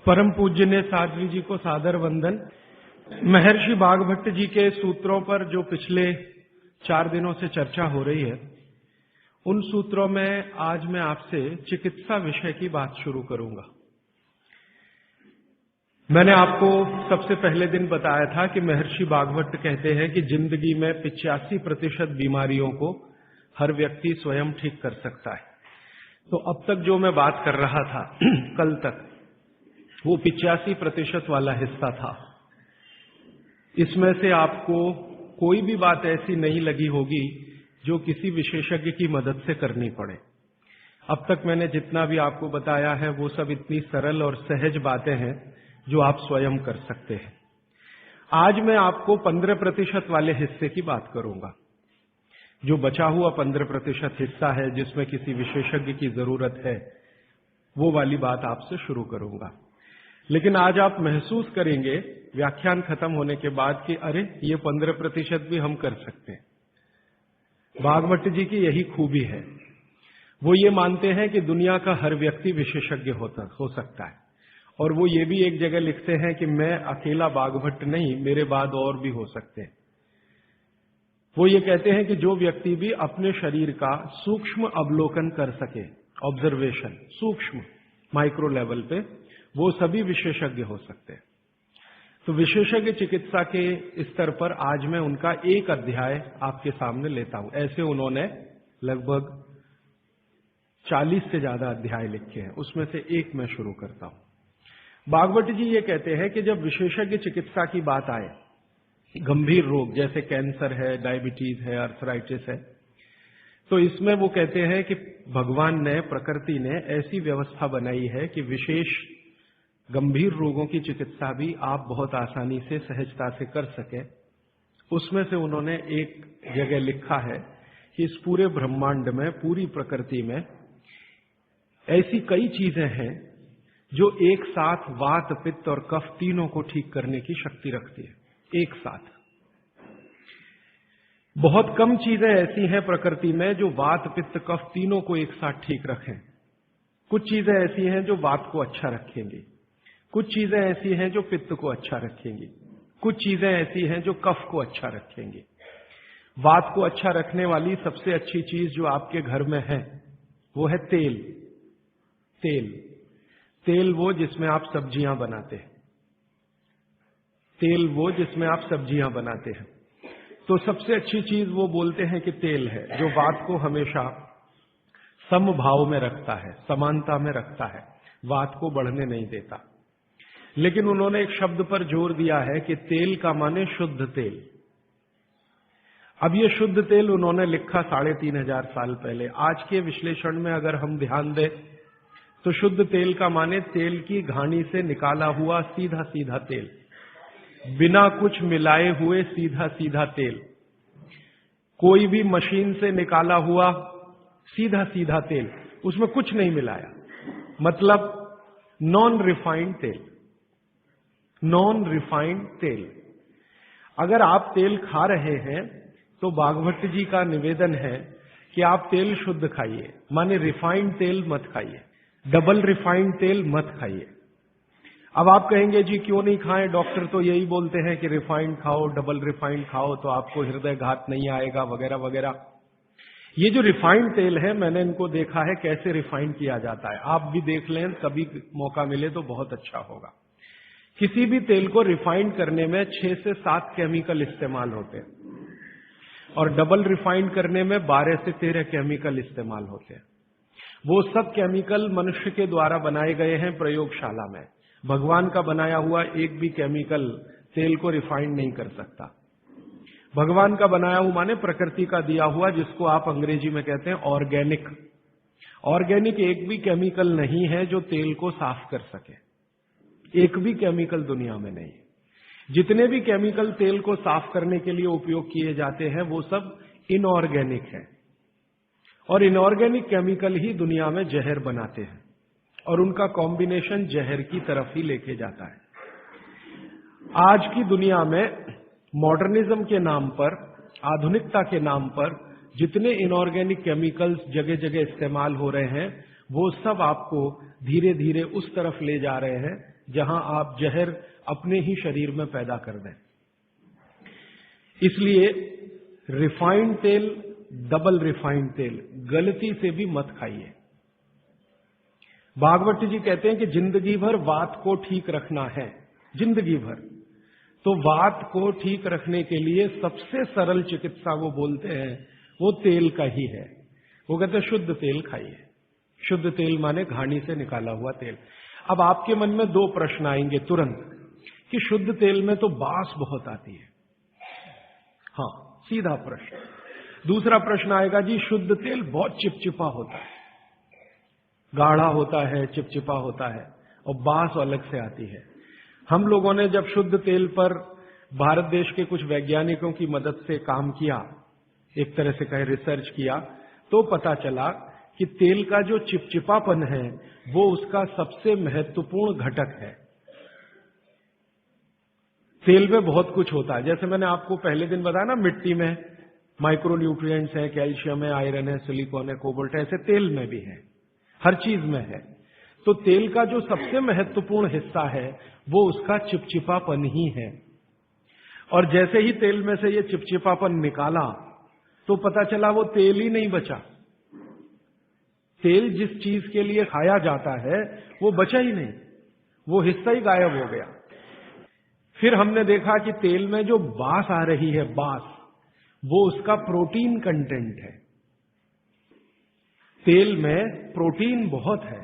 परम पूज्य साध्वी जी को सादर वंदन। महर्षि भागवत जी के सूत्रों पर जो पिछले 4 दिनों से चर्चा हो रही है, उन सूत्रों में आज मैं आपसे चिकित्सा विषय की बात शुरू करूंगा। मैंने आपको सबसे पहले दिन बताया था कि महर्षि भागवत कहते हैं कि जिंदगी में 85% बीमारियों को हर व्यक्ति स्वयं ठीक कर सकता है। तो अब तक जो मैं बात कर रहा था कल तक, वो 85% वाला हिस्सा था। इसमें से आपको कोई भी बात ऐसी नहीं लगी होगी जो किसी विशेषज्ञ की मदद से करनी पड़े। अब तक मैंने जितना भी आपको बताया है वो सब इतनी सरल और सहज बातें हैं जो आप स्वयं कर सकते हैं। आज मैं आपको 15% वाले हिस्से की बात करूंगा। जो बचा हुआ 15% हिस्सा है जिसमें किसी विशेषज्ञ की जरूरत है, वो वाली बात आपसे शुरू करूंगा। लेकिन आज आप महसूस करेंगे व्याख्यान खत्म होने के बाद कि अरे ये 15% भी हम कर सकते हैं। भागवत जी की यही खूबी है, वो ये मानते हैं कि दुनिया का हर व्यक्ति विशेषज्ञ हो सकता है। और वो ये भी एक जगह लिखते हैं कि मैं अकेला भागवत नहीं, मेरे बाद और भी हो सकते हैं। वो ये कहते हैं कि जो व्यक्ति भी अपने शरीर का सूक्ष्म अवलोकन कर सके, ऑब्जर्वेशन सूक्ष्म माइक्रो लेवल पे, वो सभी विशेषज्ञ हो सकते हैं। तो विशेषज्ञ चिकित्सा के स्तर पर आज मैं उनका एक अध्याय आपके सामने लेता हूं। ऐसे उन्होंने लगभग 40 से ज्यादा अध्याय लिखे हैं, उसमें से एक मैं शुरू करता हूं। भागवत जी ये कहते हैं कि जब विशेषज्ञ चिकित्सा की बात आए, गंभीर रोग जैसे कैंसर है, डायबिटीज है, अर्थराइटिस है, तो इसमें वो कहते हैं कि भगवान ने, प्रकृति ने ऐसी व्यवस्था बनाई है कि विशेष गंभीर रोगों की चिकित्सा भी आप बहुत आसानी से, सहजता से कर सके। उसमें से उन्होंने एक जगह लिखा है कि इस पूरे ब्रह्मांड में, पूरी प्रकृति में ऐसी कई चीजें हैं जो एक साथ वात, पित्त और कफ तीनों को ठीक करने की शक्ति रखती है। एक साथ बहुत कम चीजें ऐसी हैं प्रकृति में जो वात, पित्त, कफ तीनों को एक साथ ठीक रखें। कुछ चीजें ऐसी हैं जो वात को अच्छा रखेंगी, कुछ चीजें ऐसी हैं जो पित्त को अच्छा रखेंगी, कुछ चीजें ऐसी हैं जो कफ को अच्छा रखेंगी। वात को अच्छा रखने वाली सबसे अच्छी चीज जो आपके घर में है वो है तेल। तेल वो जिसमें आप सब्जियां बनाते हैं, तेल वो जिसमें आप सब्जियां बनाते हैं। तो सबसे अच्छी चीज वो बोलते हैं कि तेल है, जो वात को हमेशा समभाव में रखता है, समानता में रखता है, वात को बढ़ने नहीं देता। लेकिन उन्होंने एक शब्द पर जोर दिया है कि तेल का माने शुद्ध तेल। अब ये शुद्ध तेल उन्होंने लिखा 3500 साल पहले। आज के विश्लेषण में अगर हम ध्यान दें तो शुद्ध तेल का माने तेल की घानी से निकाला हुआ सीधा सीधा तेल, बिना कुछ मिलाए हुए सीधा सीधा तेल, कोई भी मशीन से निकाला हुआ सीधा सीधा तेल, उसमें कुछ नहीं मिलाया, मतलब नॉन रिफाइंड तेल। नॉन रिफाइंड तेल। अगर आप तेल खा रहे हैं तो भागवत जी का निवेदन है कि आप तेल शुद्ध खाइए, माने रिफाइंड तेल मत खाइए, डबल रिफाइंड तेल मत खाइए। अब आप कहेंगे जी क्यों नहीं खाएं, डॉक्टर तो यही बोलते हैं कि रिफाइंड खाओ, डबल रिफाइंड खाओ तो आपको हृदय घात नहीं आएगा, वगैरह वगैरह। ये जो रिफाइंड तेल है, मैंने इनको देखा है कैसे रिफाइंड किया जाता है। आप भी देख लें, कभी मौका मिले तो बहुत अच्छा होगा। किसी भी तेल को रिफाइंड करने में 6 से 7 केमिकल इस्तेमाल होते हैं और डबल रिफाइंड करने में 12 से 13 केमिकल इस्तेमाल होते हैं। वो सब केमिकल मनुष्य के द्वारा बनाए गए हैं प्रयोगशाला में। भगवान का बनाया हुआ एक भी केमिकल तेल को रिफाइंड नहीं कर सकता। भगवान का बनाया हुआ माने प्रकृति का दिया हुआ, जिसको आप अंग्रेजी में कहते हैं ऑर्गेनिक। ऑर्गेनिक एक भी केमिकल नहीं है जो तेल को साफ कर सके, एक भी केमिकल दुनिया में नहीं। जितने भी केमिकल तेल को साफ करने के लिए उपयोग किए जाते हैं वो सब इनऑर्गेनिक है, और इनऑर्गेनिक केमिकल ही दुनिया में जहर बनाते हैं और उनका कॉम्बिनेशन जहर की तरफ ही लेके जाता है। आज की दुनिया में मॉडर्निज्म के नाम पर, आधुनिकता के नाम पर जितने इनऑर्गेनिक केमिकल्स जगह जगह इस्तेमाल हो रहे हैं, वो सब आपको धीरे धीरे उस तरफ ले जा रहे हैं जहां आप जहर अपने ही शरीर में पैदा कर दें। इसलिए रिफाइंड तेल, डबल रिफाइंड तेल गलती से भी मत खाइए। भागवत जी कहते हैं कि जिंदगी भर वात को ठीक रखना है, जिंदगी भर। तो वात को ठीक रखने के लिए सबसे सरल चिकित्सा वो बोलते हैं वो तेल का ही है। वो कहते हैं शुद्ध तेल खाइए। शुद्ध तेल माने घानी से निकाला हुआ तेल। अब आपके मन में दो प्रश्न आएंगे तुरंत कि शुद्ध तेल में तो बास बहुत आती है। हाँ, सीधा प्रश्न। दूसरा प्रश्न आएगा जी शुद्ध तेल बहुत चिपचिपा होता है, गाढ़ा होता है, चिपचिपा होता है और बास अलग से आती है। हम लोगों ने जब शुद्ध तेल पर भारत देश के कुछ वैज्ञानिकों की मदद से काम किया, एक तरह से कहे रिसर्च किया, तो पता चला कि तेल का जो चिपचिपापन है वो उसका सबसे महत्वपूर्ण घटक है। तेल में बहुत कुछ होता है, जैसे मैंने आपको पहले दिन बताया ना, मिट्टी में माइक्रो न्यूट्रिएंट्स है, कैल्शियम है, आयरन है, सिलिकॉन है, कोबाल्ट है, ऐसे तेल में भी है, हर चीज में है। तो तेल का जो सबसे महत्वपूर्ण हिस्सा है वो उसका चिपचिपापन ही है। और जैसे ही तेल में से ये चिपचिपापन निकाला तो पता चला वो तेल ही नहीं बचा। तेल जिस चीज के लिए खाया जाता है वो बचा ही नहीं, वो हिस्सा ही गायब हो गया। फिर हमने देखा कि तेल में जो बास आ रही है, बास, वो उसका प्रोटीन कंटेंट है। तेल में प्रोटीन बहुत है।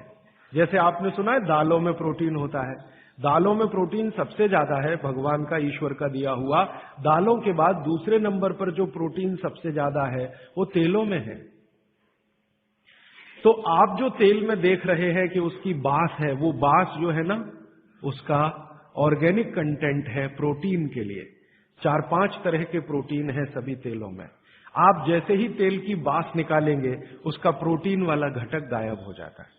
जैसे आपने सुना है दालों में प्रोटीन होता है, दालों में प्रोटीन सबसे ज्यादा है, भगवान का, ईश्वर का दिया हुआ। दालों के बाद दूसरे नंबर पर जो प्रोटीन सबसे ज्यादा है वो तेलों में है। तो आप जो तेल में देख रहे हैं कि उसकी बास है, वो बास जो है ना, उसका ऑर्गेनिक कंटेंट है प्रोटीन के लिए। 4-5 तरह के प्रोटीन है सभी तेलों में। आप जैसे ही तेल की बास निकालेंगे उसका प्रोटीन वाला घटक गायब हो जाता है।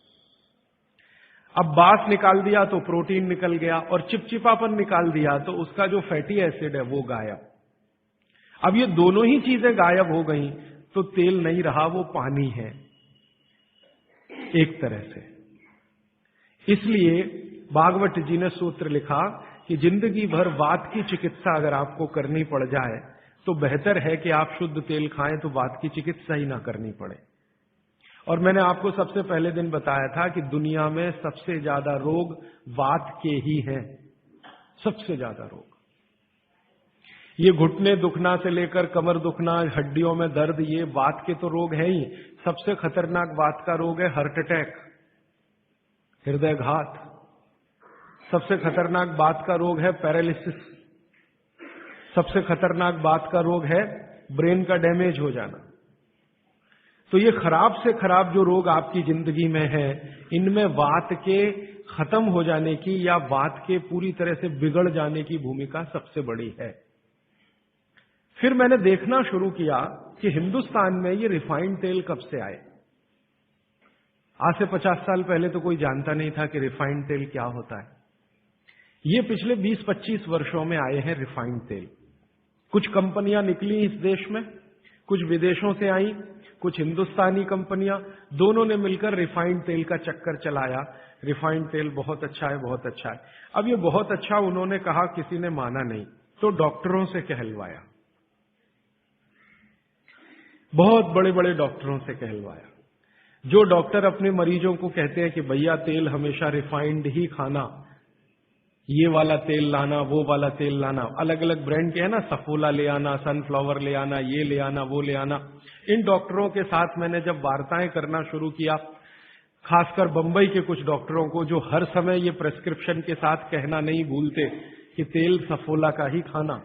अब बास निकाल दिया तो प्रोटीन निकल गया, और चिपचिपापन निकाल दिया तो उसका जो फैटी एसिड है वो गायब। अब ये दोनों ही चीजें गायब हो गई तो तेल नहीं रहा, वो पानी है एक तरह से। इसलिए भागवत जी ने सूत्र लिखा कि जिंदगी भर वात की चिकित्सा अगर आपको करनी पड़ जाए तो बेहतर है कि आप शुद्ध तेल खाएं तो वात की चिकित्सा ही ना करनी पड़े। और मैंने आपको सबसे पहले दिन बताया था कि दुनिया में सबसे ज्यादा रोग वात के ही हैं, सबसे ज्यादा रोग। ये घुटने दुखना से लेकर कमर दुखना, हड्डियों में दर्द, ये वात के तो रोग है ही। सबसे खतरनाक वात का रोग है हार्ट अटैक, हृदयघात। सबसे खतरनाक बात का रोग है पैरालिसिस। सबसे खतरनाक बात का रोग है ब्रेन का डैमेज हो जाना। तो ये खराब से खराब जो रोग आपकी जिंदगी में है, इनमें वात के खत्म हो जाने की या वात के पूरी तरह से बिगड़ जाने की भूमिका सबसे बड़ी है। फिर मैंने देखना शुरू किया कि हिंदुस्तान में ये रिफाइंड तेल कब से आए। आज से 50 साल पहले तो कोई जानता नहीं था कि रिफाइंड तेल क्या होता है। ये पिछले 20-25 वर्षों में आए हैं रिफाइंड तेल। कुछ कंपनियां निकली इस देश में, कुछ विदेशों से आई, कुछ हिंदुस्तानी कंपनियां, दोनों ने मिलकर रिफाइंड तेल का चक्कर चलाया। रिफाइंड तेल बहुत अच्छा है, बहुत अच्छा है। अब ये बहुत अच्छा उन्होंने कहा, किसी ने माना नहीं, तो डॉक्टरों से कहलवाया, बहुत बड़े बड़े डॉक्टरों से कहलवाया। जो डॉक्टर अपने मरीजों को कहते हैं कि भैया तेल हमेशा रिफाइंड ही खाना, ये वाला तेल लाना, वो वाला तेल लाना, अलग अलग ब्रांड के है ना, सफोला ले आना, सनफ्लावर ले आना, ये ले आना, वो ले आना। इन डॉक्टरों के साथ मैंने जब वार्ताएं करना शुरू किया, खासकर बंबई के कुछ डॉक्टरों को जो हर समय ये प्रेस्क्रिप्शन के साथ कहना नहीं भूलते कि तेल सफोला का ही खाना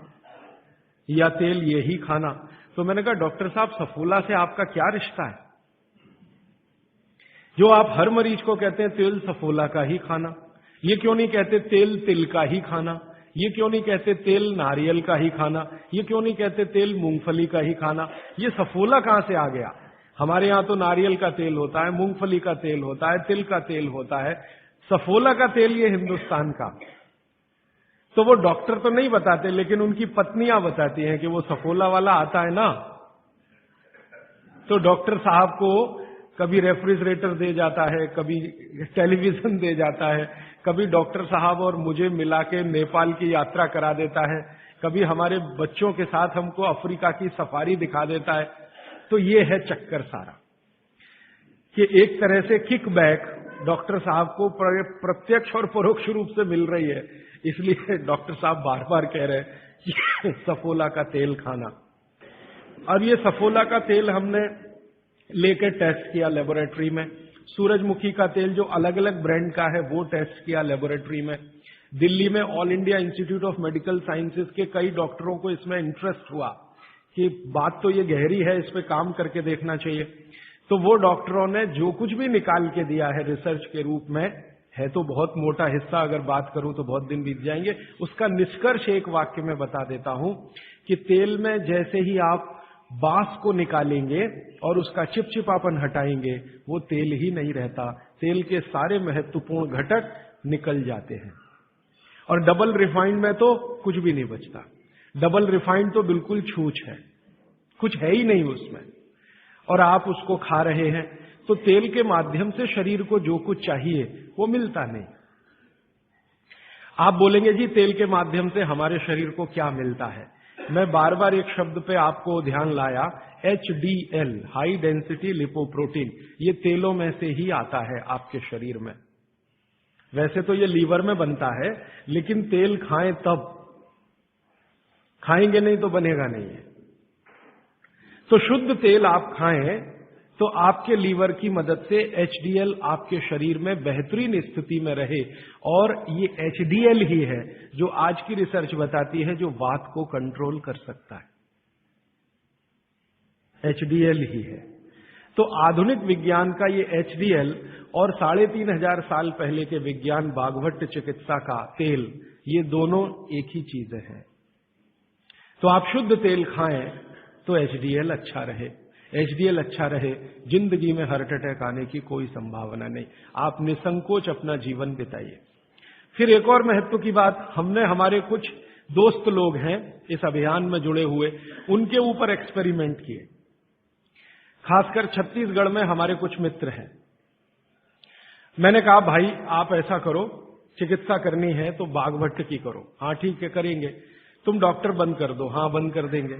या तेल ये ही खाना, तो मैंने कहा डॉक्टर साहब सफोला से आपका क्या रिश्ता है? जो आप हर मरीज को कहते हैं तेल सफोला का ही खाना, ये क्यों नहीं कहते तेल तिल का ही खाना? ये क्यों नहीं कहते तेल नारियल का ही खाना? ये क्यों नहीं कहते तेल मूंगफली का ही खाना? ये सफोला कहां से आ गया? हमारे यहां तो नारियल का तेल होता है, मूंगफली का तेल होता है, तिल का तेल होता है, सफोला का तेल ये हिंदुस्तान का। तो वो डॉक्टर तो नहीं बताते, लेकिन उनकी पत्नियां बताती हैं कि वो सफोला वाला आता है ना। तो डॉक्टर साहब को कभी रेफ्रिजरेटर दे जाता है, कभी टेलीविजन दे जाता है, कभी डॉक्टर साहब और मुझे मिला के नेपाल की यात्रा करा देता है, कभी हमारे बच्चों के साथ हमको अफ्रीका की सफारी दिखा देता है। तो ये है चक्कर सारा कि एक तरह से किकबैक डॉक्टर साहब को प्रत्यक्ष और परोक्ष रूप से मिल रही है। इसलिए डॉक्टर साहब बार बार कह रहे हैं कि सफोला का तेल खाना। अब ये सफोला का तेल हमने लेकर टेस्ट किया लेबोरेटरी में। सूरजमुखी का तेल जो अलग अलग ब्रांड का है वो टेस्ट किया लेबोरेटरी में। दिल्ली में all India institute of medical sciences के कई डॉक्टरों को इसमें इंटरेस्ट हुआ कि बात तो ये गहरी है, इस पे काम करके देखना चाहिए। तो वो डॉक्टरों ने जो कुछ भी निकाल के दिया है रिसर्च के रूप में, है तो बहुत मोटा हिस्सा, अगर बात करूं तो बहुत दिन बीत जाएंगे, उसका निष्कर्ष एक वाक्य में बता देता हूं कि तेल में जैसे ही आप बांस को निकालेंगे और उसका चिपचिपापन हटाएंगे, वो तेल ही नहीं रहता, तेल के सारे महत्वपूर्ण घटक निकल जाते हैं। और डबल रिफाइंड में तो कुछ भी नहीं बचता। डबल रिफाइंड तो बिल्कुल छूछ है, कुछ है ही नहीं उसमें, और आप उसको खा रहे हैं। तो तेल के माध्यम से शरीर को जो कुछ चाहिए वो मिलता नहीं। आप बोलेंगे जी तेल के माध्यम से हमारे शरीर को क्या मिलता है। मैं बार बार एक शब्द पे आपको ध्यान लाया, HDL, हाई डेंसिटी लिपोप्रोटीन। ये तेलों में से ही आता है आपके शरीर में। वैसे तो ये लीवर में बनता है, लेकिन तेल खाएं तब, खाएंगे नहीं तो बनेगा नहीं है। तो शुद्ध तेल आप खाएं तो आपके लीवर की मदद से HDL आपके शरीर में बेहतरीन स्थिति में रहे। और ये HDL ही है जो आज की रिसर्च बताती है जो वात को कंट्रोल कर सकता है, HDL ही है। तो आधुनिक विज्ञान का ये HDL और 3500 साल पहले के विज्ञान बागभट्ट चिकित्सा का तेल, ये दोनों एक ही चीजें हैं। तो आप शुद्ध तेल खाएं तो HDL अच्छा रहे। HDL अच्छा रहे, जिंदगी में हार्ट अटैक आने की कोई संभावना नहीं। आप निसंकोच अपना जीवन बिताइए। फिर एक और महत्व की बात, हमने हमारे कुछ दोस्त लोग हैं इस अभियान में जुड़े हुए, उनके ऊपर एक्सपेरिमेंट किए। खासकर छत्तीसगढ़ में हमारे कुछ मित्र हैं। मैंने कहा भाई आप ऐसा करो, चिकित्सा करनी है तो बागभट्ट की करो। हाँ ठीक है करेंगे। तुम डॉक्टर बंद कर दो। हाँ बंद कर देंगे।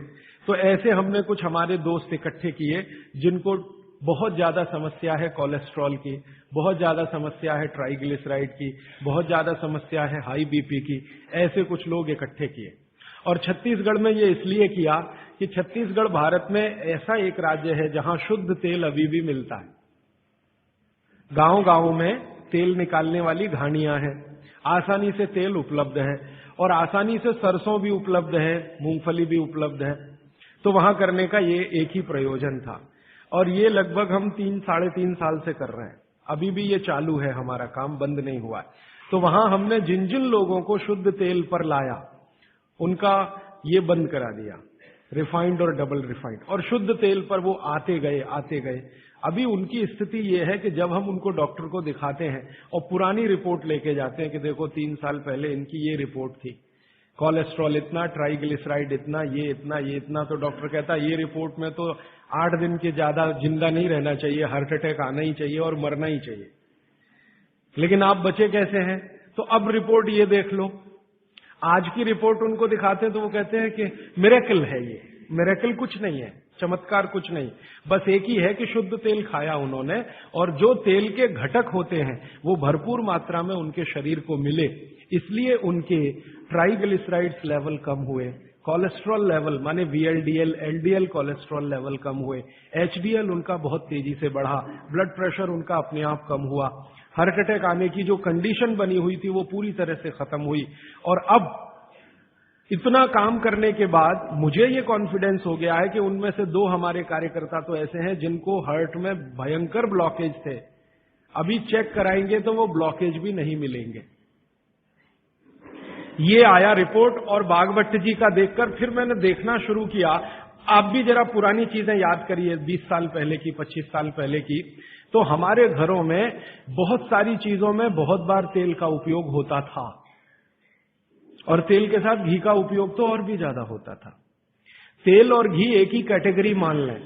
तो ऐसे हमने कुछ हमारे दोस्त इकट्ठे किए जिनको बहुत ज्यादा समस्या है कोलेस्ट्रॉल की, बहुत ज्यादा समस्या है ट्राइग्लिसराइड की, बहुत ज्यादा समस्या है हाई बीपी की। ऐसे कुछ लोग इकट्ठे किए और छत्तीसगढ़ में ये इसलिए किया कि छत्तीसगढ़ भारत में ऐसा एक राज्य है जहां शुद्ध तेल अभी भी मिलता है। गांव गांव में तेल निकालने वाली घानियां हैं, आसानी से तेल उपलब्ध है और आसानी से सरसों भी उपलब्ध है, मूंगफली भी उपलब्ध है। तो वहां करने का ये एक ही प्रयोजन था और ये लगभग हम 3-3.5 साल से कर रहे हैं। अभी भी ये चालू है, हमारा काम बंद नहीं हुआ है। तो वहां हमने जिन जिन लोगों को शुद्ध तेल पर लाया उनका ये बंद करा दिया, रिफाइंड और डबल रिफाइंड, और शुद्ध तेल पर वो आते गए। अभी उनकी स्थिति ये है कि जब हम उनको डॉक्टर को दिखाते हैं और पुरानी रिपोर्ट लेके जाते हैं कि देखो 3 साल पहले इनकी ये रिपोर्ट थी, कोलेस्ट्रॉल इतना, ट्राइग्लिसराइड इतना, ये इतना, तो डॉक्टर कहता है ये रिपोर्ट में तो 8 दिन के ज्यादा जिंदा नहीं रहना चाहिए, हार्ट अटैक आना ही चाहिए और मरना ही चाहिए, लेकिन आप बचे कैसे हैं। तो अब रिपोर्ट ये देख लो। आज की रिपोर्ट उनको दिखाते हैं तो वो कहते हैं कि मिरेकल है, ये मिरेकल कुछ नहीं है, चमत्कार कुछ नहीं, बस एक ही है कि शुद्ध तेल खाया उन्होंने और जो तेल के घटक होते हैं वो भरपूर मात्रा में उनके शरीर को मिले, इसलिए उनके ट्राइग्लिसराइड्स लेवल कम हुए, कोलेस्ट्रॉल लेवल माने VLDL, LDL कोलेस्ट्रॉल लेवल कम हुए, HDL उनका बहुत तेजी से बढ़ा, ब्लड प्रेशर उनका अपने आप कम हुआ, हार्ट अटैक आने की जो कंडीशन बनी हुई थी वो पूरी तरह से खत्म हुई। और अब इतना काम करने के बाद मुझे ये कॉन्फिडेंस हो गया है कि उनमें से 2 हमारे कार्यकर्ता तो ऐसे हैं जिनको हार्ट में भयंकर ब्लॉकेज थे, अभी चेक कराएंगे तो वो ब्लॉकेज भी नहीं मिलेंगे। ये आया रिपोर्ट और बागभट्ट जी का देखकर फिर मैंने देखना शुरू किया। आप भी जरा पुरानी चीजें याद करिए, 20 साल पहले की, 25 साल पहले की। तो हमारे घरों में बहुत सारी चीजों में बहुत बार तेल का उपयोग होता था और तेल के साथ घी का उपयोग तो और भी ज्यादा होता था। तेल और घी एक ही कैटेगरी मान लें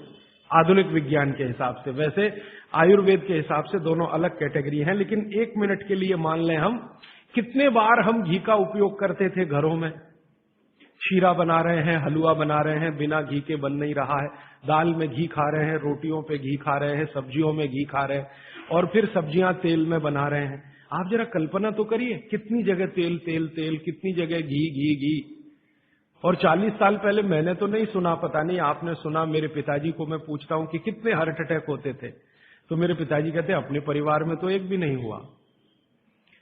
आधुनिक विज्ञान के हिसाब से। वैसे आयुर्वेद के हिसाब से दोनों अलग कैटेगरी हैं, लेकिन 1 मिनट के लिए मान लें हम, कितने बार हम घी का उपयोग करते थे घरों में? शीरा बना रहे हैं, हलवा बना रहे हैं, बिना घी के बन नहीं रहा है। दाल में घी खा रहे हैं, रोटियों पे घी खा रहे हैं, सब्जियों में घी खा रहे हैं, और फिर सब्जियां तेल में बना रहे हैं। आप जरा कल्पना तो करिए, कितनी जगह तेल तेल तेल, कितनी जगह घी घी घी। और 40 साल पहले मैंने तो नहीं सुना, पता नहीं आपने सुना, मेरे पिताजी को मैं पूछता हूं कि कितने हार्ट अटैक होते थे, तो मेरे पिताजी कहते हैं अपने परिवार में तो एक भी नहीं हुआ।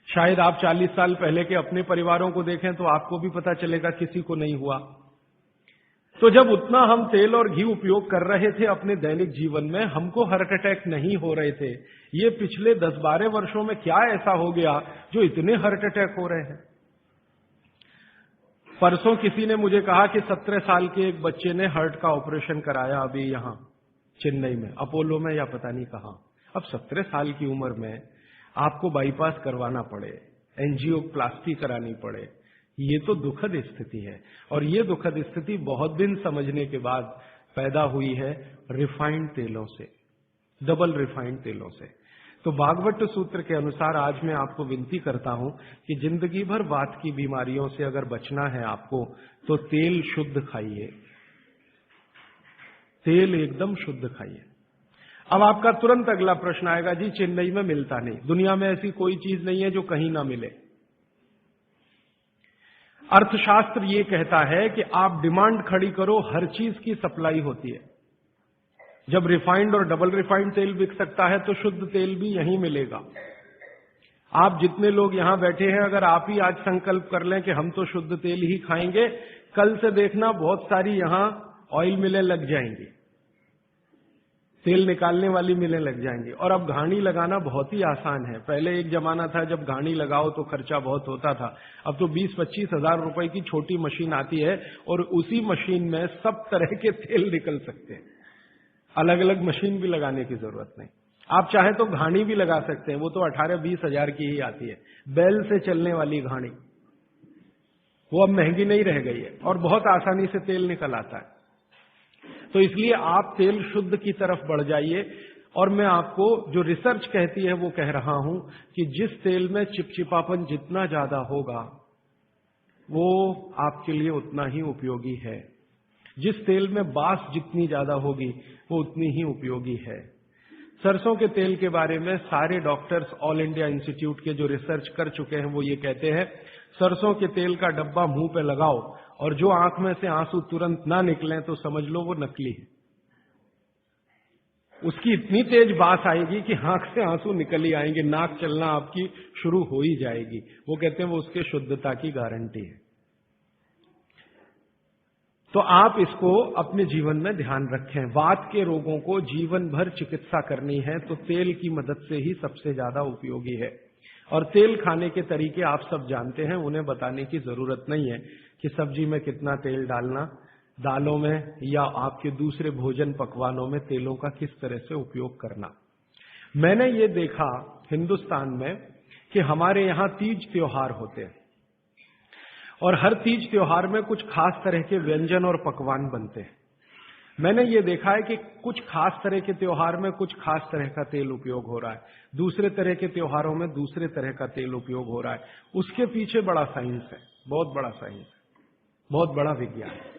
शायद आप 40 साल पहले के अपने परिवारों को देखें तो आपको भी पता चलेगा किसी को नहीं हुआ। तो जब उतना हम तेल और घी उपयोग कर रहे थे अपने दैनिक जीवन में, हमको हार्ट अटैक नहीं हो रहे थे। ये पिछले 10-12 वर्षों में क्या ऐसा हो गया जो इतने हार्ट अटैक हो रहे हैं? परसों किसी ने मुझे कहा कि 17 साल के एक बच्चे ने हार्ट का ऑपरेशन कराया अभी यहां चेन्नई में, अपोलो में या पता नहीं कहां। अब 17 साल की उम्र में आपको बाईपास करवाना पड़े, एंजियोप्लास्टी करानी पड़े, ये तो दुखद स्थिति है। और ये दुखद स्थिति बहुत दिन समझने के बाद पैदा हुई है रिफाइंड तेलों से, डबल रिफाइंड तेलों से। तो भागवत सूत्र के अनुसार आज मैं आपको विनती करता हूं कि जिंदगी भर वात की बीमारियों से अगर बचना है आपको, तो तेल शुद्ध खाइए, तेल एकदम शुद्ध खाइए। अब आपका तुरंत अगला प्रश्न आएगा, जी चेन्नई में मिलता नहीं, दुनिया में ऐसी कोई चीज नहीं है जो कहीं ना मिले। अर्थशास्त्र ये कहता है कि आप डिमांड खड़ी करो, हर चीज की सप्लाई होती है। जब रिफाइंड और डबल रिफाइंड तेल बिक सकता है तो शुद्ध तेल भी यहीं मिलेगा। आप जितने लोग यहां बैठे हैं, अगर आप ही आज संकल्प कर लें कि हम तो शुद्ध तेल ही खाएंगे, कल से देखना बहुत सारी यहां ऑयल मिलें लग जाएंगी, तेल निकालने वाली मिलें लग जाएंगी। और अब घानी लगाना बहुत ही आसान है। पहले एक जमाना था जब घानी लगाओ तो खर्चा बहुत होता था। अब तो 20-25 हजार रुपए की छोटी मशीन आती है और उसी मशीन में सब तरह के तेल निकल सकते हैं। अलग अलग मशीन भी लगाने की जरूरत नहीं। आप चाहे तो घानी भी लगा सकते हैं, वो तो 18-20 हजार की ही आती है, बैल से चलने वाली घानी। वो अब महंगी नहीं रह गई है और बहुत आसानी से तेल निकल आता है। तो इसलिए आप तेल शुद्ध की तरफ बढ़ जाइए। और मैं आपको जो रिसर्च कहती है वो कह रहा हूं कि जिस तेल में चिपचिपापन जितना ज्यादा होगा वो आपके लिए उतना ही उपयोगी है। जिस तेल में बास जितनी ज्यादा होगी वो उतनी ही उपयोगी है। सरसों के तेल के बारे में सारे डॉक्टर्स ऑल इंडिया इंस्टीट्यूट के जो रिसर्च कर चुके हैं वो ये कहते हैं, सरसों के तेल का डब्बा मुंह पे लगाओ और जो आंख में से आंसू तुरंत ना निकलें तो समझ लो वो नकली है। उसकी इतनी तेज बास आएगी कि आंख से आंसू निकल ही आएंगे, नाक चलना आपकी शुरू हो ही जाएगी। वो कहते हैं वो उसके शुद्धता की गारंटी है। तो आप इसको अपने जीवन में ध्यान रखें। वात के रोगों को जीवन भर चिकित्सा करनी है तो तेल की मदद से ही सबसे ज्यादा उपयोगी है। और तेल खाने के तरीके आप सब जानते हैं, उन्हें बताने की जरूरत नहीं है कि सब्जी में कितना तेल डालना, दालों में या आपके दूसरे भोजन पकवानों में तेलों का किस तरह से उपयोग करना। मैंने ये देखा हिंदुस्तान में कि हमारे यहां तीज त्योहार होते हैं और हर तीज त्योहार में कुछ खास तरह के व्यंजन और पकवान बनते हैं। मैंने ये देखा है कि कुछ खास तरह के त्योहार में कुछ खास तरह का तेल उपयोग हो रहा है, दूसरे तरह के त्योहारों में दूसरे तरह का तेल उपयोग हो रहा है। उसके पीछे बड़ा साइंस है, बहुत बड़ा साइंस है, बहुत बड़ा विज्ञान है।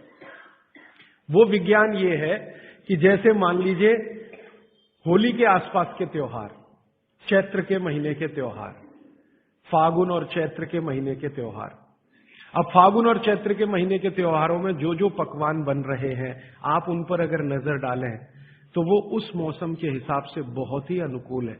वो विज्ञान ये है कि जैसे मान लीजिए होली के आसपास के त्योहार, चैत्र के महीने के त्योहार, फागुन और चैत्र के महीने के त्योहार। अब फागुन और चैत्र के महीने के त्योहारों में जो जो पकवान बन रहे हैं, आप उन पर अगर नजर डालें तो वो उस मौसम के हिसाब से बहुत ही अनुकूल है।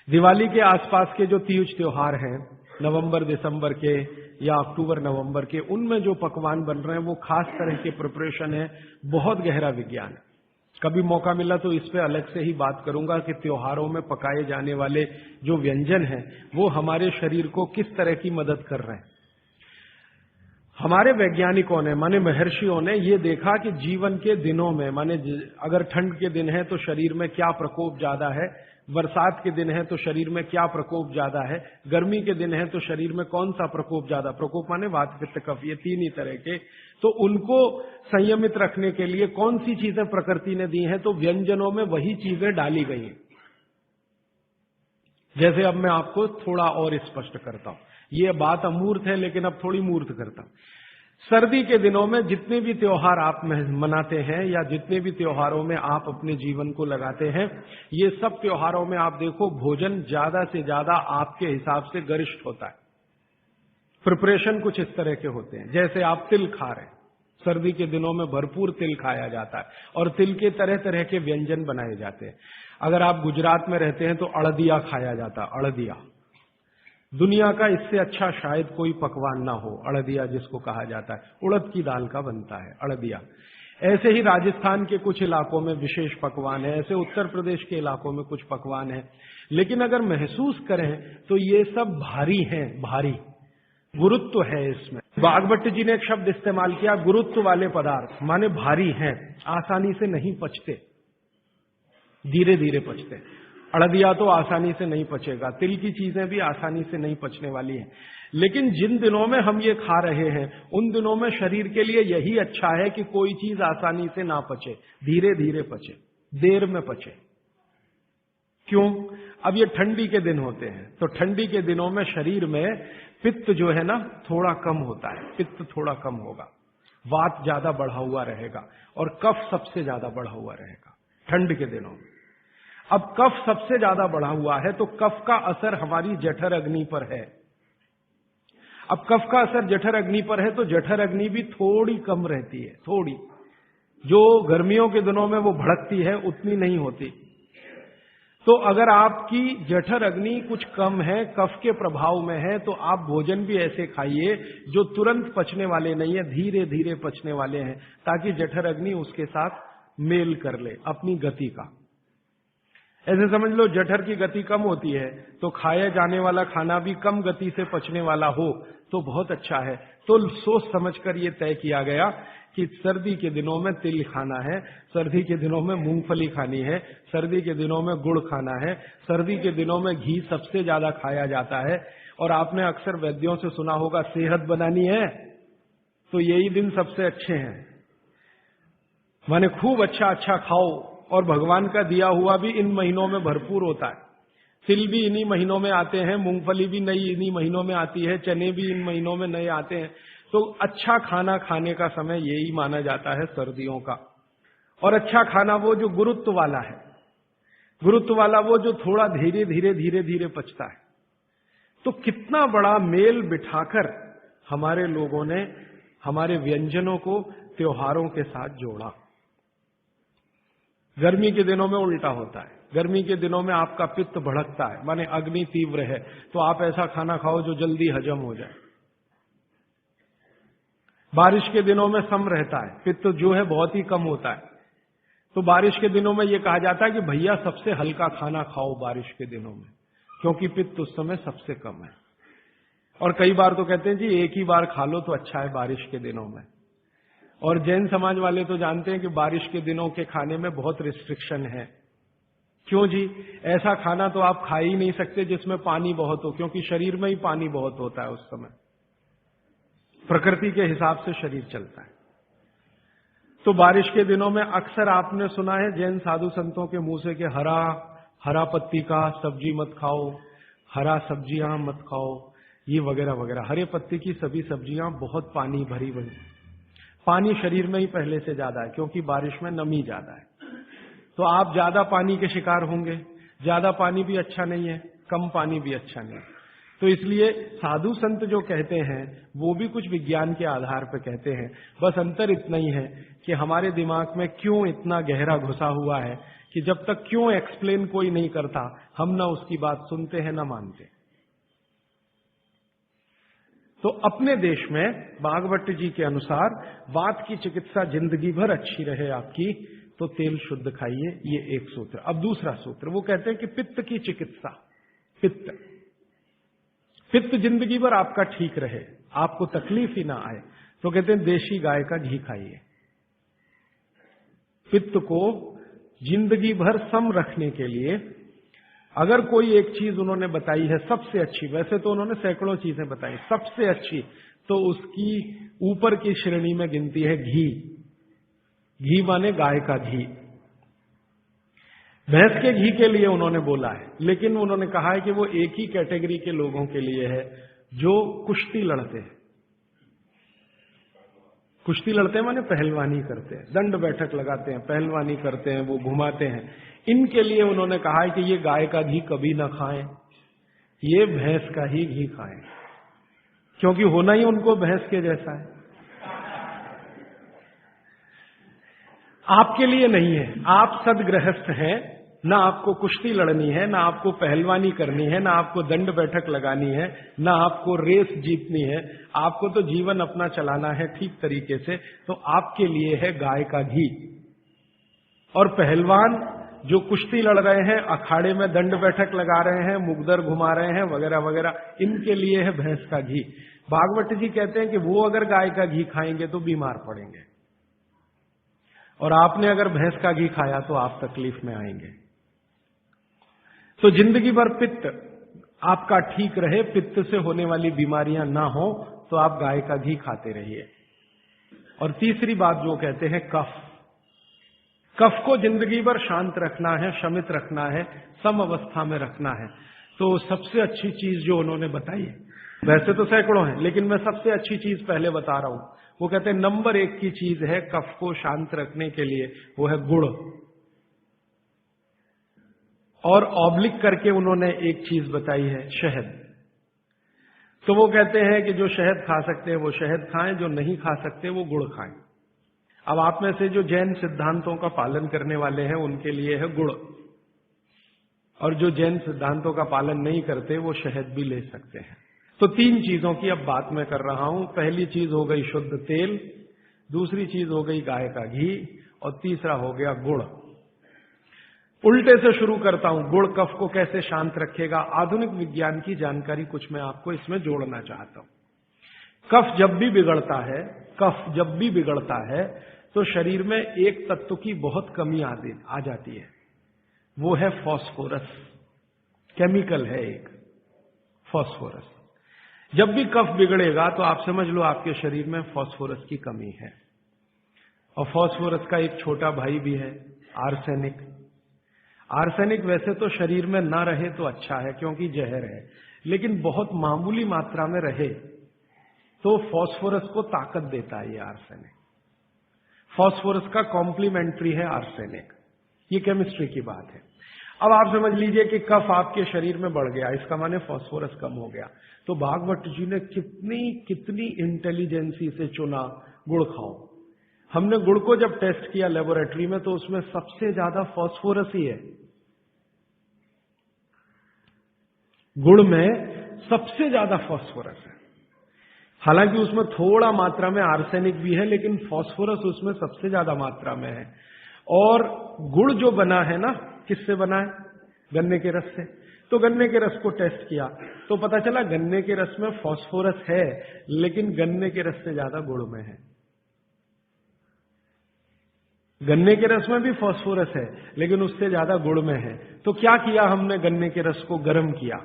दिवाली के आसपास के जो तीज त्योहार हैं, नवंबर दिसंबर के या अक्टूबर नवंबर के, उनमें जो पकवान बन रहे हैं वो खास तरह के प्रिपरेशन है, बहुत गहरा विज्ञान है। कभी मौका मिला तो इस पे अलग से ही बात करूंगा कि त्योहारों में पकाए जाने वाले जो व्यंजन हैं वो हमारे शरीर को किस तरह की मदद कर रहे हैं। हमारे वैज्ञानिकों ने, माने महर्षियों ने ये देखा कि जीवन के दिनों में, माने अगर ठंड के दिन है तो शरीर में क्या प्रकोप ज्यादा है, बरसात के दिन है तो शरीर में क्या प्रकोप ज्यादा है, गर्मी के दिन है तो शरीर में कौन सा प्रकोप ज्यादा, प्रकोप माने वात पित्त कफ, ये तीन ही तरह के। तो उनको संयमित रखने के लिए कौन सी चीजें प्रकृति ने दी हैं, तो व्यंजनों में वही चीजें डाली गई हैं। जैसे अब मैं आपको थोड़ा और स्पष्ट करता हूं, ये बात अमूर्त है लेकिन अब थोड़ी मूर्त करता हूं। सर्दी के दिनों में जितने भी त्योहार आप मनाते हैं या जितने भी त्योहारों में आप अपने जीवन को लगाते हैं, ये सब त्योहारों में आप देखो भोजन ज्यादा से ज्यादा आपके हिसाब से गरिष्ठ होता है। प्रिपरेशन कुछ इस तरह के होते हैं, जैसे आप तिल खा रहे हैं, सर्दी के दिनों में भरपूर तिल खाया जाता है और तिल के तरह तरह के व्यंजन बनाए जाते हैं। अगर आप गुजरात में रहते हैं तो अड़दिया खाया जाता है। अड़दिया दुनिया का इससे अच्छा शायद कोई पकवान ना हो। अड़दिया जिसको कहा जाता है, उड़द की दाल का बनता है अड़दिया। ऐसे ही राजस्थान के कुछ इलाकों में विशेष पकवान है, ऐसे उत्तर प्रदेश के इलाकों में कुछ पकवान है। लेकिन अगर महसूस करें तो ये सब भारी हैं, भारी गुरुत्व है इसमें। भागवत जी ने एक शब्द इस्तेमाल किया, गुरुत्व वाले पदार्थ, माने भारी हैं, आसानी से नहीं पचते, धीरे धीरे पचते। अड़दिया तो आसानी से नहीं पचेगा, तिल की चीजें भी आसानी से नहीं पचने वाली हैं। लेकिन जिन दिनों में हम ये खा रहे हैं उन दिनों में शरीर के लिए यही अच्छा है कि कोई चीज आसानी से ना पचे, धीरे धीरे पचे, देर में पचे। क्यों? अब ये ठंडी के दिन होते हैं तो ठंडी के दिनों में शरीर में पित्त जो है ना थोड़ा कम होता है, पित्त थोड़ा कम होगा, वात ज्यादा बढ़ा हुआ रहेगा और कफ सबसे ज्यादा बढ़ा हुआ रहेगा ठंड के दिनों में। अब कफ सबसे ज्यादा बढ़ा हुआ है तो कफ का असर हमारी जठर अग्नि पर है। अब कफ का असर जठर अग्नि पर है तो जठर अग्नि भी थोड़ी कम रहती है, थोड़ी, जो गर्मियों के दिनों में वो भड़कती है उतनी नहीं होती। तो अगर आपकी जठर अग्नि कुछ कम है, कफ के प्रभाव में है, तो आप भोजन भी ऐसे खाइए जो तुरंत पचने वाले नहीं है, धीरे धीरे पचने वाले हैं, ताकि जठर अग्नि उसके साथ मेल कर ले अपनी गति का। ऐसे समझ लो जठर की गति कम होती है तो खाया जाने वाला खाना भी कम गति से पचने वाला हो तो बहुत अच्छा है। तो सोच समझकर ये तय किया गया कि सर्दी के दिनों में तिल खाना है, सर्दी के दिनों में मूंगफली खानी है, सर्दी के दिनों में गुड़ खाना है, सर्दी के दिनों में घी सबसे ज्यादा खाया जाता है। और आपने अक्सर वैद्यों से सुना होगा सेहत बनानी है तो यही दिन सबसे अच्छे हैं, माने खूब अच्छा अच्छा खाओ। और भगवान का दिया हुआ भी इन महीनों में भरपूर होता है। तिल भी इन्हीं महीनों में आते हैं, मूंगफली भी नई इन्हीं महीनों में आती है, चने भी इन महीनों में नए आते हैं। तो अच्छा खाना खाने का समय यही माना जाता है सर्दियों का। और अच्छा खाना वो जो गुरुत्व वाला है, गुरुत्व वाला वो जो थोड़ा धीरे धीरे धीरे धीरे पचता है। तो कितना बड़ा मेल बिठाकर हमारे लोगों ने हमारे व्यंजनों को त्योहारों के साथ जोड़ा। गर्मी के दिनों में उल्टा होता है, गर्मी के दिनों में आपका पित्त भड़कता है, माने अग्नि तीव्र है, तो आप ऐसा खाना खाओ जो जल्दी हजम हो जाए। बारिश के दिनों में सम रहता है, पित्त जो है बहुत ही कम होता है। तो बारिश के दिनों में यह कहा जाता है कि भैया सबसे हल्का खाना खाओ बारिश के दिनों में, क्योंकि पित्त उस समय सबसे कम है। और कई बार तो कहते हैं जी एक ही बार खा लो तो अच्छा है बारिश के दिनों में। और जैन समाज वाले तो जानते हैं कि बारिश के दिनों के खाने में बहुत रिस्ट्रिक्शन है। क्यों जी? ऐसा खाना तो आप खा ही नहीं सकते जिसमें पानी बहुत हो, क्योंकि शरीर में ही पानी बहुत होता है उस समय, प्रकृति के हिसाब से शरीर चलता है। तो बारिश के दिनों में अक्सर आपने सुना है जैन साधु संतों के मुंह से कि हरा पत्ती का सब्जी मत खाओ, हरा सब्जियां मत खाओ, ये वगैरह वगैरह। हरे पत्ती की सभी सब्जियां बहुत पानी भरी भरी, पानी शरीर में ही पहले से ज्यादा है क्योंकि बारिश में नमी ज्यादा है। तो आप ज्यादा पानी के शिकार होंगे। ज्यादा पानी भी अच्छा नहीं है, कम पानी भी अच्छा नहीं है। तो इसलिए साधु संत जो कहते हैं वो भी कुछ विज्ञान के आधार पर कहते हैं। बस अंतर इतना ही है कि हमारे दिमाग में क्यों इतना गहरा घुसा हुआ है कि जब तक क्यों एक्सप्लेन कोई नहीं करता हम ना उसकी बात सुनते हैं ना मानते। तो अपने देश में भागवत जी के अनुसार वात की चिकित्सा जिंदगी भर अच्छी रहे आपकी तो तेल शुद्ध खाइए, ये एक सूत्र। अब दूसरा सूत्र वो कहते हैं कि पित्त की चिकित्सा, पित्त जिंदगी भर आपका ठीक रहे, आपको तकलीफ ही ना आए, तो कहते हैं देशी गाय का घी खाइए। पित्त को जिंदगी भर सम रखने के लिए अगर कोई एक चीज उन्होंने बताई है सबसे अच्छी, वैसे तो उन्होंने सैकड़ों चीजें बताई, सबसे अच्छी तो उसकी ऊपर की श्रेणी में गिनती है घी। घी माने गाय का घी। भैंस के घी के लिए उन्होंने बोला है, लेकिन उन्होंने कहा है कि वो एक ही कैटेगरी के लोगों के लिए है जो कुश्ती लड़ते हैं। कुश्ती लड़ते हैं माने पहलवानी करते हैं, दंड बैठक लगाते हैं, पहलवानी करते हैं, वो घुमाते हैं। इनके लिए उन्होंने कहा है कि ये गाय का घी कभी ना खाएं, ये भैंस का ही घी खाएं, क्योंकि होना ही उनको भैंस के जैसा है। आपके लिए नहीं है, आप सदगृहस्थ हैं, ना आपको कुश्ती लड़नी है, ना आपको पहलवानी करनी है, ना आपको दंड बैठक लगानी है, ना आपको रेस जीतनी है, आपको तो जीवन अपना चलाना है ठीक तरीके से। तो आपके लिए है गाय का घी। और पहलवान जो कुश्ती लड़ रहे हैं, अखाड़े में दंड बैठक लगा रहे हैं, मुगदर घुमा रहे हैं, वगैरह वगैरह, इनके लिए है भैंस का घी। भागवत जी कहते हैं कि वो अगर गाय का घी खाएंगे तो बीमार पड़ेंगे, और आपने अगर भैंस का घी खाया तो आप तकलीफ में आएंगे। तो जिंदगी भर पित्त आपका ठीक रहे, पित्त से होने वाली बीमारियां ना हो, तो आप गाय का घी खाते रहिए। और तीसरी बात जो कहते हैं कफ, कफ को जिंदगी भर शांत रखना है, शमित रखना है, सम अवस्था में रखना है। तो सबसे अच्छी चीज जो उन्होंने बताई है, वैसे तो सैकड़ों हैं, लेकिन मैं सबसे अच्छी चीज पहले बता रहा हूं। वो कहते हैं नंबर 1 की चीज है कफ को शांत रखने के लिए, वो है गुड़। और ऑब्लिक करके उन्होंने एक चीज बताई है, शहद। तो वो कहते हैं कि जो शहद खा सकते हैं वो शहद खाएं, जो नहीं खा सकते वो गुड़ खाएं। अब आप में से जो जैन सिद्धांतों का पालन करने वाले हैं उनके लिए है गुड़, और जो जैन सिद्धांतों का पालन नहीं करते वो शहद भी ले सकते हैं। तो 3 चीजों की अब बात मैं कर रहा हूं। पहली चीज हो गई शुद्ध तेल, दूसरी चीज हो गई गाय का घी, और तीसरा हो गया गुड़। उल्टे से शुरू करता हूं, गुड़ कफ को कैसे शांत रखेगा। आधुनिक विज्ञान की जानकारी कुछ मैं आपको इसमें जोड़ना चाहता हूं। कफ जब भी बिगड़ता है, कफ जब भी बिगड़ता है तो शरीर में एक तत्व की बहुत कमी आ जाती है, वो है फास्फोरस। केमिकल है एक फास्फोरस। जब भी कफ बिगड़ेगा तो आप समझ लो आपके शरीर में फास्फोरस की कमी है। और फास्फोरस का एक छोटा भाई भी है, आर्सेनिक। आर्सेनिक वैसे तो शरीर में ना रहे तो अच्छा है क्योंकि जहर है, लेकिन बहुत मामूली मात्रा में रहे तो फास्फोरस को ताकत देता है ये आर्सेनिक। फास्फोरस का कॉम्प्लीमेंट्री है आर्सेनिक। ये केमिस्ट्री की बात है। अब आप समझ लीजिए कि कफ आपके शरीर में बढ़ गया, इसका माने फास्फोरस कम हो गया। तो भागवत जी ने कितनी इंटेलिजेंसी से चुना, गुड़ खाओ। हमने गुड़ को जब टेस्ट किया लेबोरेटरी में तो उसमें सबसे ज्यादा फास्फोरस ही है। गुड़ में सबसे ज्यादा फास्फोरस है। हालांकि उसमें थोड़ा मात्रा में आर्सेनिक भी है, लेकिन फास्फोरस उसमें सबसे ज्यादा मात्रा में है। और गुड़ जो बना है ना, किससे बना है? गन्ने के रस से। तो गन्ने के रस को टेस्ट किया तो पता चला गन्ने के रस में फास्फोरस है, लेकिन गन्ने के रस से ज्यादा गुड़ में है। गन्ने के रस में भी फास्फोरस है, लेकिन उससे ज्यादा गुड़ में है। तो क्या किया हमने? गन्ने के रस को गर्म किया।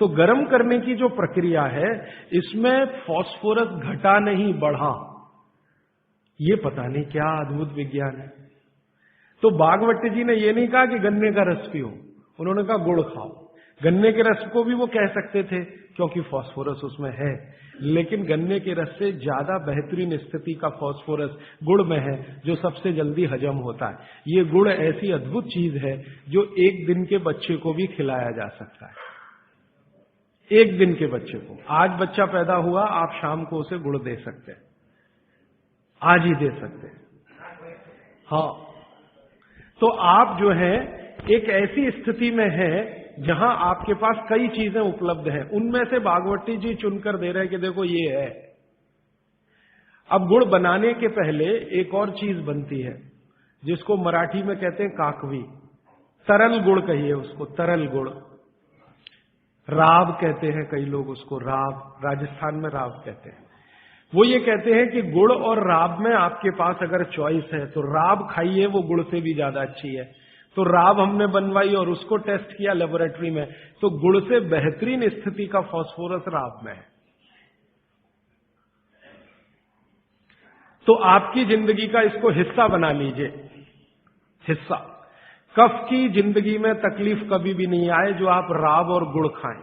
तो गर्म करने की जो प्रक्रिया है, इसमें फास्फोरस घटा नहीं, बढ़ा। ये पता नहीं क्या अद्भुत विज्ञान है। तो भागवत जी ने ये नहीं कहा कि गन्ने का रस पियो, उन्होंने कहा गुड़ खाओ। गन्ने के रस को भी वो कह सकते थे क्योंकि फास्फोरस उसमें है, लेकिन गन्ने के रस से ज्यादा बेहतरीन स्थिति का फास्फोरस गुड़ में है, जो सबसे जल्दी हजम होता है। ये गुड़ ऐसी अद्भुत चीज है जो 1 दिन के बच्चे को भी खिलाया जा सकता है। 1 दिन के बच्चे को, आज बच्चा पैदा हुआ, आप शाम को उसे गुड़ दे सकते हैं, आज ही दे सकते हैं। हाँ, तो आप जो है एक ऐसी स्थिति में है जहां आपके पास कई चीजें उपलब्ध हैं, उनमें से भागवती जी चुनकर दे रहे हैं कि देखो ये है। अब गुड़ बनाने के पहले एक और चीज बनती है जिसको मराठी में कहते हैं काकवी, तरल गुड़ कहिए उसको, तरल गुड़। राब कहते हैं कई लोग उसको, राब, राजस्थान में राब कहते हैं। वो ये कहते हैं कि गुड़ और राब में आपके पास अगर चॉइस है तो राब खाइए, वो गुड़ से भी ज्यादा अच्छी है। तो राब हमने बनवाई और उसको टेस्ट किया लेबोरेटरी में, तो गुड़ से बेहतरीन स्थिति का फास्फोरस राब में है। तो आपकी जिंदगी का इसको हिस्सा बना लीजिए, हिस्सा। कफ की जिंदगी में तकलीफ कभी भी नहीं आए जो आप राब और गुड़ खाएं।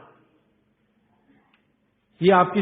ये आपकी